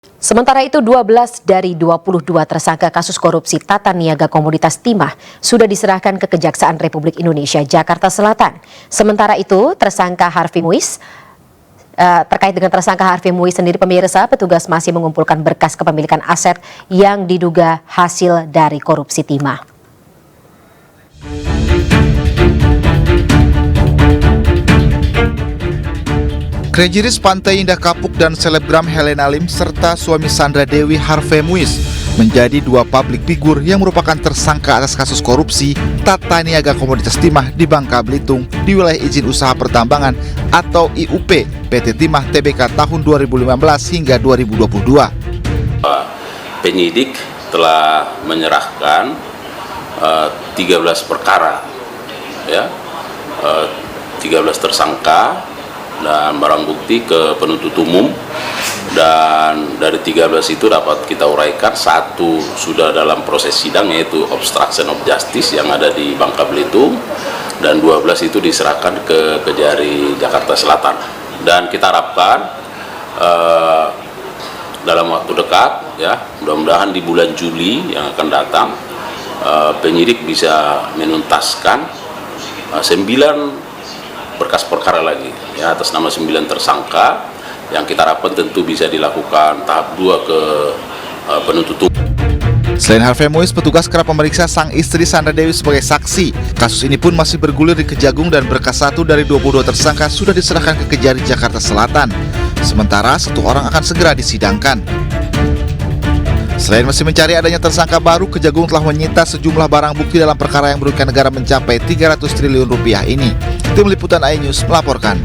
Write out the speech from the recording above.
Sementara itu 12 dari 22 tersangka kasus korupsi tata niaga komoditas timah sudah diserahkan ke Kejaksaan Republik Indonesia Jakarta Selatan. Sementara itu terkait dengan tersangka Harvey Muiz sendiri, pemirsa, petugas masih mengumpulkan berkas kepemilikan aset yang diduga hasil dari korupsi timah. Crazy Rich Pantai Indah Kapuk dan selebgram Helena Lim serta suami Sandra Dewi Harvey Muiz menjadi dua publik figur yang merupakan tersangka atas kasus korupsi tata niaga komoditas timah di Bangka Belitung di wilayah izin usaha pertambangan atau IUP PT Timah Tbk tahun 2015 hingga 2022. Penyidik telah menyerahkan 13 perkara, 13 tersangka dan barang bukti ke penuntut umum, dan dari 13 itu dapat kita uraikan, satu sudah dalam proses sidang yaitu obstruction of justice yang ada di Bangka Belitung, dan 12 itu diserahkan ke Kejari Jakarta Selatan. Dan kita harapkan dalam waktu dekat, mudah-mudahan di bulan Juli yang akan datang, penyidik bisa menuntaskan 9 berkas perkara lagi atas nama 9 tersangka yang kita harapkan tentu bisa dilakukan tahap 2 ke penuntut umum. Selain Harvey Muiz, petugas kerap memeriksa sang istri Sandra Dewi sebagai saksi. Kasus ini pun masih bergulir di Kejagung dan berkas 1 dari 22 tersangka sudah diserahkan ke Kejari Jakarta Selatan. Sementara 1 orang akan segera disidangkan. Selain masih mencari adanya tersangka baru, Kejagung telah menyita sejumlah barang bukti dalam perkara yang merugikan negara mencapai 300 triliun rupiah ini. Tim Liputan iNews melaporkan.